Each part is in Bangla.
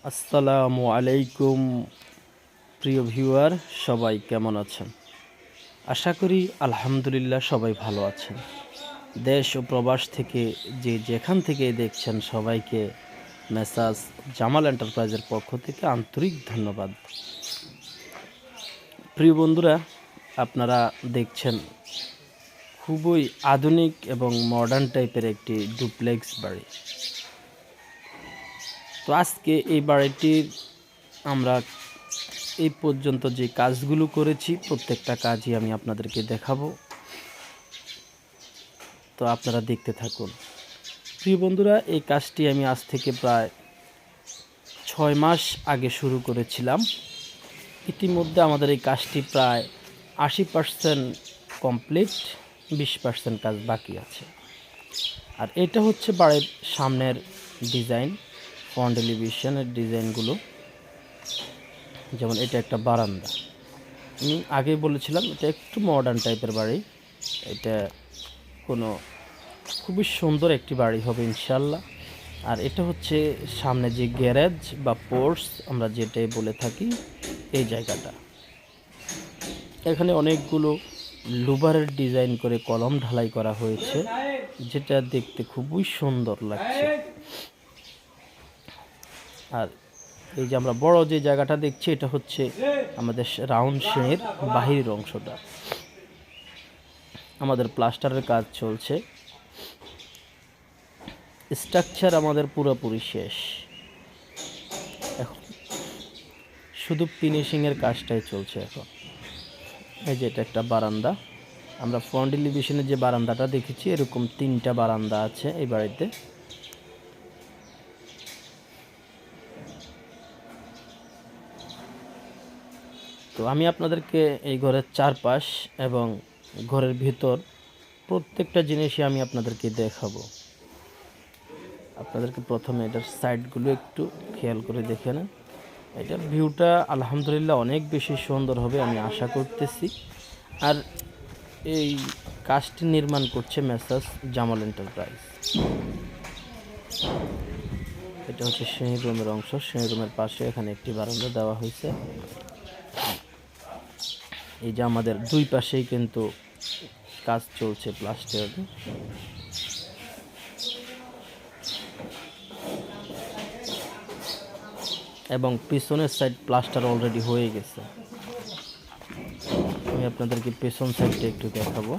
আসসালামু আলাইকুম প্রিয় ভিউয়ার, সবাই কেমন আছেন? আশা করি আলহামদুলিল্লাহ সবাই ভালো আছেন। দেশ ও প্রবাস থেকে যে যেখান থেকে দেখছেন সবাইকে মেসাজ জামাল এন্টারপ্রাইজের পক্ষ থেকে আন্তরিক ধন্যবাদ। প্রিয় বন্ধুরা, আপনারা দেখছেন খুবই আধুনিক এবং মডার্ন টাইপের একটি ডুপ্লেক্স বাড়ি। তো আজকে এই বাড়িটির আমরা এই পর্যন্ত যে কাজগুলো করেছি প্রত্যেকটা কাজই আমি আপনাদেরকে দেখাবো, তো আপনারা দেখতে থাকুন। প্রিয় বন্ধুরা, এই কাজটি আমি আজ থেকে প্রায় 6 মাস আগে শুরু করেছিলাম। ইতিমধ্যে আমাদের এই কাজটি প্রায় 80% কমপ্লিট, 20% কাজ বাকি আছে। আর এটা হচ্ছে বাড়ির সামনের ডিজাইন, ফ্রন্ট এলিভেশনের ডিজাইনগুলো। যেমন এটা একটা বারান্দা, আমি আগেই বলেছিলাম এটা একটু মডার্ন টাইপের বাড়ি। এটা কোনো খুবই সুন্দর একটি বাড়ি হবে ইনশাল্লাহ। আর এটা হচ্ছে সামনে যে গ্যারেজ বা পোর্টস আমরা যেটাই বলে থাকি, এই জায়গাটা। এখানে অনেকগুলো লুবারের ডিজাইন করে কলম ঢালাই করা হয়েছে, যেটা দেখতে খুবই সুন্দর লাগছে। আর এই যে আমরা বড় যে জায়গাটা দেখছি, এটা হচ্ছে আমাদের রাউন্ড শেডের বাহিরের অংশটা। আমাদের প্লাস্টারের কাজ চলছে, স্ট্রাকচার আমাদের পুরোপুরি শেষ, এখন শুধু ফিনিশিংয়ের কাজটাই চলছে এখন। এই যে এটা একটা বারান্দা, আমরা ফ্রন্ট এলিভেশনে যে বারান্দাটা দেখেছি এরকম 3টা বারান্দা আছে এই বাড়িতে। তো আমি আপনাদেরকে এই ঘরের চারপাশ এবং ঘরের ভিতর প্রত্যেকটা জিনিসই আমি আপনাদেরকে দেখাবো। আপনাদেরকে প্রথমে এটার সাইডগুলো একটু খেয়াল করে দেখে নেন। এটার ভিউটা আলহামদুলিল্লাহ অনেক বেশি সুন্দর হবে আমি আশা করতেছি। আর এই কাজটি নির্মাণ করছে মেসাজ জামাল এন্টারপ্রাইজ। এটা হচ্ছে শ্রেণী রুমের অংশ। শ্রেণী রুমের পাশে এখানে একটি বারান্দা দেওয়া হয়েছে। এই যে আমাদের দুই পাশেই কিন্তু কাজ চলছে প্লাস্টারের। এবং পিছনের সাইড প্লাস্টার অলরেডি হয়ে গেছে। আমি আপনাদেরকে পেছন সাইডটা একটু দেখাবো।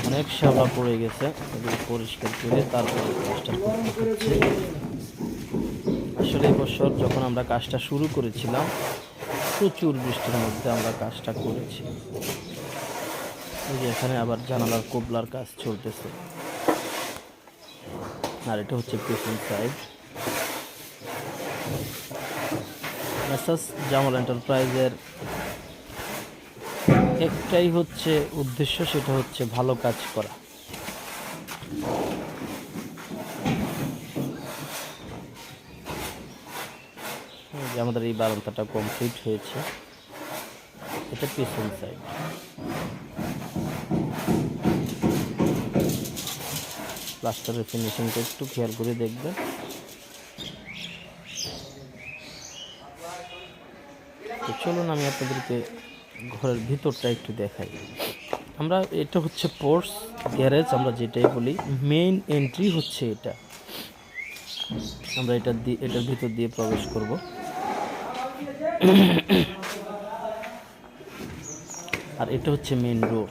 অনেক শ্যাওলা পড়ে গেছে, এগুলো পরিষ্কার করে তারপরে প্লাস্টার করতে হচ্ছে। আসলে এই বছর যখন আমরা কাজটা শুরু করেছিলাম, প্রচুর বৃষ্টির মধ্যে আমরা কাজটা করেছি। এই যে এখানে আবার জানালার কোবলার কাজ চলতেছে। আর এটা হচ্ছে পেছন সাইড। মেসাজ জামাল এন্টারপ্রাইজের একটাই হচ্ছে উদ্দেশ্য, সেটা হচ্ছে ভালো কাজ করা। যে আমাদের এই বারান্দাটা কমপ্লিট হয়েছে, এটা পেছন সাইড। প্লাস্টারের ফিনিশিংটা একটু খেয়াল করে দেখবেন। তো চলুন আমি আপনাদেরকে ঘরের ভিতরটা একটু দেখাই। আমরা এটা হচ্ছে পোর্টস গ্যারেজ আমরা যেটাই বলি, মেইন এন্ট্রি হচ্ছে এটা। আমরা এটার ভিতর দিয়ে প্রবেশ করব। আর এটা হচ্ছে মেইন রোড,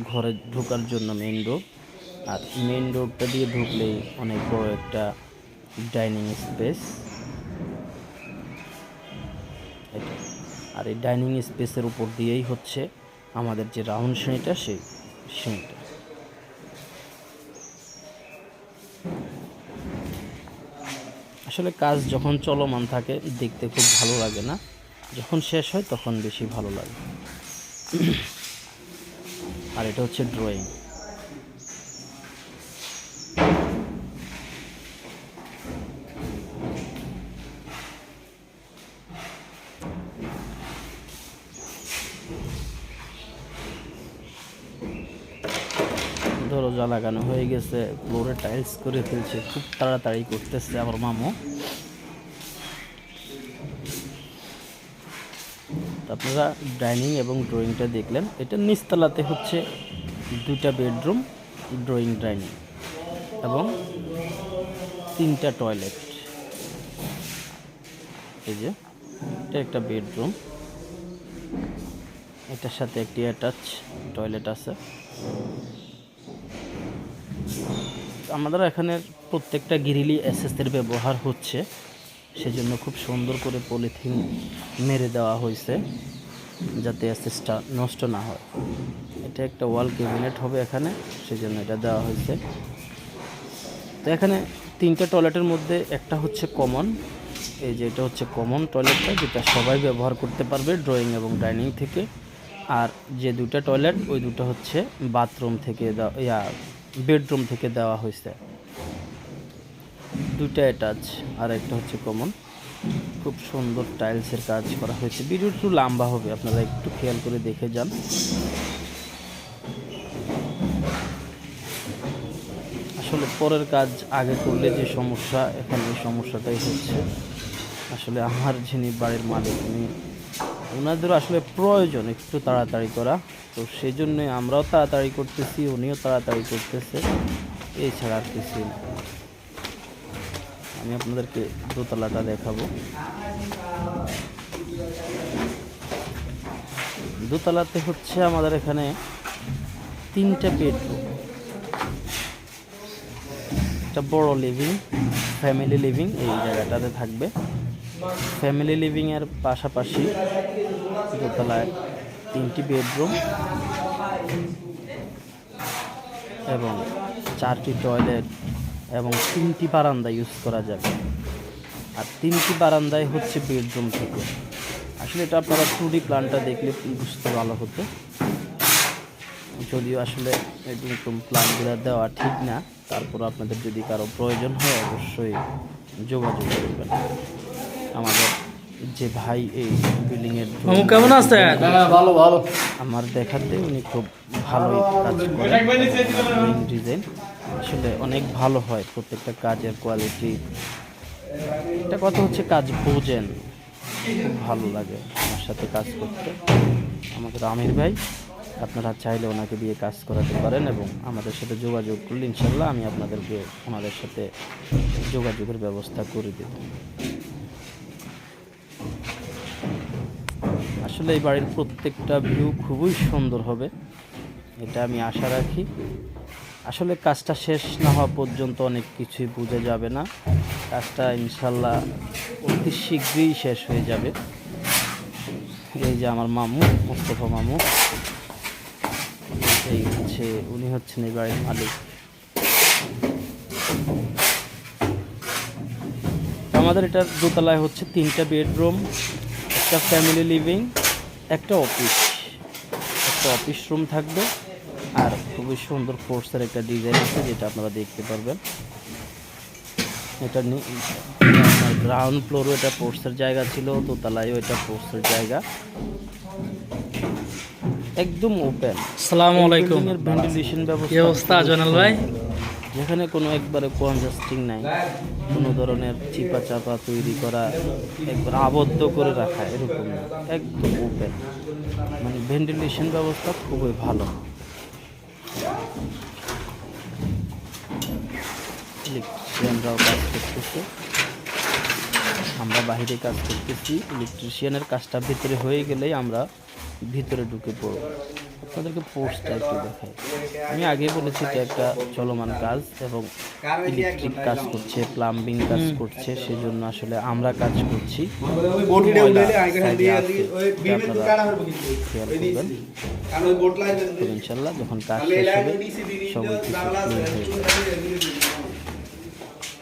ঘরে ঢোকার জন্য মেইন রোড। আর মেইন রোডটা দিয়ে ঢুকলেই অনেক বড় একটা ডাইনিং স্পেস। এটা, আর এই ডাইনিং স্পেসের উপর দিয়েই হচ্ছে আমাদের যে রাউন্ড শ্রেণীটা, সেই শ্রেণীটা। আসলে কাজ যখন চলমান থাকে দেখতে খুব ভালো লাগে না, যখন শেষ হয় তখন বেশি ভালো লাগে। আর এটা হচ্ছে ড্রয়িং। ধরো দরজা লাগানো হয়ে গেছে, ফ্লোরে টাইলস করে ফেলছে, খুব তাড়াতাড়ি করতেছে আমার মামু। আপনারা ডাইনিং এবং ড্রয়িংটা দেখলেন। এটা নিচতলাতে হচ্ছে 2টা বেডরুম, ড্রয়িং, ডাইনিং এবং 3টা টয়লেট। এই যে এটা একটা বেডরুম, এটার সাথে একটি অ্যাটাচ টয়লেট আছে। আমাদের এখানে প্রত্যেকটা গ্রিলই এসএসের ব্যবহার হচ্ছে, সেজন্য খুব সুন্দর করে পলিথিন মেরে দেওয়া হয়েছে যাতে এসএসটা নষ্ট না হয়। এটা একটা ওয়াল ক্যাবিনেট হবে এখানে, সেজন্য এটা দেওয়া হয়েছে। তো এখানে 3টা টয়লেটের মধ্যে একটা হচ্ছে কমন। এই যে এটা হচ্ছে কমন টয়লেটটা, যেটা সবাই ব্যবহার করতে পারবে ড্রয়িং এবং ডাইনিং থেকে। আর যে 2টা টয়লেট, ওই 2টা হচ্ছে বাথরুম থেকে বেডরুম থেকে দেওয়া হয়েছে। 2টা অ্যাটাচ আর একটা হচ্ছে কমন। খুব সুন্দর টাইলসের কাজ করা হয়েছে। ভিডিও একটু লম্বা হবে, আপনারা একটু খেয়াল করে দেখে যান। আসলে পরের কাজ আগে করলে যে সমস্যা, এখানে এই সমস্যাটাই হচ্ছে। আসলে আমার যিনি বাড়ির মালিক, ওনাদেরও আসলে প্রয়োজন একটু তাড়াতাড়ি করা, তো সেই জন্যই আমরাও তাড়াতাড়ি করতেছি, উনিও তাড়াতাড়ি করতেছে, এছাড়া আর কিছুই না। আমি আপনাদেরকে দোতলাটা দেখাবো। দোতলাতে হচ্ছে আমাদের এখানে 3টা বেডরুম, একটা বড় লিভিং, ফ্যামিলি লিভিং এই জায়গাটাতে থাকবে। ফ্যামিলি লিভিংয়ের পাশাপাশি দোতলায় 3টি বেডরুম এবং 4টি টয়লেট এবং 3টি বারান্দা ইউজ করা যাবে। আর 3টি বারান্দায় হচ্ছে বেডরুম থেকে। আসলে এটা আপনারা 2D প্ল্যানটা দেখলে বুঝতে ভালো হতো, যদিও আসলে এরকম প্ল্যানগুলো দেওয়া ঠিক না। তারপর আপনাদের যদি কারো প্রয়োজন হয় অবশ্যই যোগাযোগ করবেন। আমাদের যে ভাই এই বিল্ডিংয়ের কেমন আছেন? ভালো ভালো। আমার দেখাতে উনি খুব ভালোই কাজ করেন, ডিজাইন আসলে অনেক ভালো হয়, প্রত্যেকটা কাজের কোয়ালিটি। একটা কথা হচ্ছে কাজ বোঝেন, খুব ভালো লাগে আমার সাথে কাজ করতে। আমাদের আমির ভাই, আপনারা চাইলে ওনাকে দিয়ে কাজ করাতে পারেন এবং আমাদের সাথে যোগাযোগ করলে ইনশাল্লাহ আমি আপনাদেরকে ওনাদের সাথে যোগাযোগের ব্যবস্থা করে দেব। আসলে এই বাড়ির প্রত্যেকটা ভিউ খুবই সুন্দর হবে, এটা আমি আশা রাখি। আসলে কাজটা শেষ না হওয়া পর্যন্ত অনেক কিছুই বোঝা যাবে না। কাজটা ইনশাল্লাহ অতি শীঘ্রই শেষ হয়ে যাবে। এই যে আমার মামু, মোস্তফা মামু, এই হচ্ছে উনি হচ্ছেন এই বাড়ির মালিক। আমাদের এটার দোতলায় হচ্ছে 3টা বেডরুম, একটা ফ্যামিলি লিভিং, একটা অফিস রুম থাকবে। আর খুবই সুন্দর ফোর্সের একটা ডিজাইন আছে, যেটা আপনারা দেখতে পারবেন। এটা গ্রাউন্ড ফ্লোরও এটা ফোর্সের জায়গা ছিল, দোতলায়ও এটা ফোর্সের জায়গা, একদম ওপেন। আসসালামু আলাইকুম। ভেন্টিলেশন কি অবস্থা জনাল ভাই? যেখানে কোনো একবারে কনজাস্টিং নাই, কোনো ধরনের চিপা চাপা তৈরি করা, একবার আবদ্ধ করে রাখা এরকম না, একদম ওপেন, মানে ভেন্টিলেশন ব্যবস্থা খুবই ভালো। ইলেকট্রিশিয়ানরাও কাজ করতেছে, আমরা বাইরে কাজ করতেছি। ইলেকট্রিশিয়ানের কাজটা ভিতরে হয়ে গেলেই আমরা ভিতরে ঢুকে পড়ব। আপনাদেরকে পোস্টটা একটু দেখাই। আমি আগে বলেছি এটা একটা চলমান কাজ এবং ইলেকট্রিক কাজ করছে, প্লাম্বিং কাজ করছে, সেজন্য আসলে আমরা কাজ করছি। ইনশাল্লাহ যখন কাজ শেষ হবে সবাই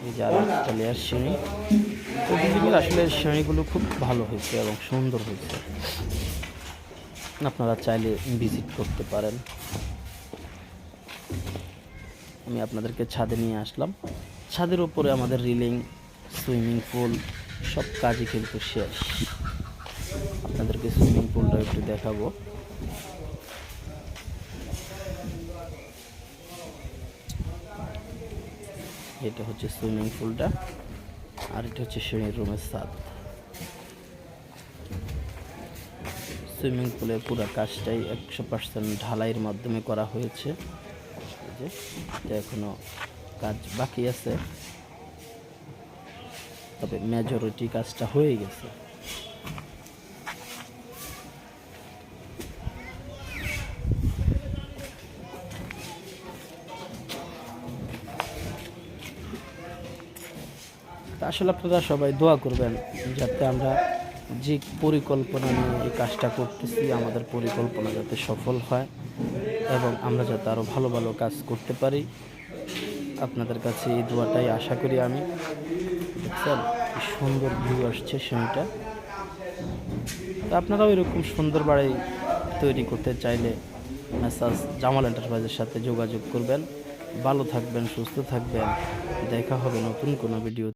এই যে আরেকটা লেয়ার শ্রেণী, বিল্ডিংয়ের আসলে শ্রেণীগুলো খুব ভালো হয়েছে এবং সুন্দর হয়েছে। আপনারা চাইলে ভিজিট করতে পারেন। আমি আপনাদেরকে ছাদে নিয়ে আসলাম। ছাদের উপরে আমাদের রিলিং, সুইমিং পুল সব কাজই কিন্তু শেষ। আপনাদেরকে সুইমিং পুলটা একটু দেখাবো। এটা হচ্ছে সুইমিং পুলটা, আর এটা হচ্ছে শ্রেণীর রুমের ছাদ। সুইমিং পুলের পুরো কাজটাই 100% ঢালাইয়ের মাধ্যমে করা হয়েছে। এই যে এটা এখনো কাজ বাকি আছে, তবে মেজরিটি কাজটা হয়ে গেছে। তা আসলে আপনারা সবাই দোয়া করবেন যাতে আমরা যে পরিকল্পনা নিয়ে এই কাজটা করতেছি, আমাদের পরিকল্পনা যাতে সফল হয় এবং আমরা যাতে আরও ভালো ভালো কাজ করতে পারি। আপনাদের কাছে এই দোয়াটাই আশা করি আমি। দেখছেন কি সুন্দর ভিউ আসছে সিঁড়িটা। তো আপনারাও এরকম সুন্দর বাড়ি তৈরি করতে চাইলে মেসাজ জামাল এন্টারপ্রাইজের সাথে যোগাযোগ করবেন। ভালো থাকবেন, সুস্থ থাকবেন। দেখা হবে নতুন কোনো ভিডিও।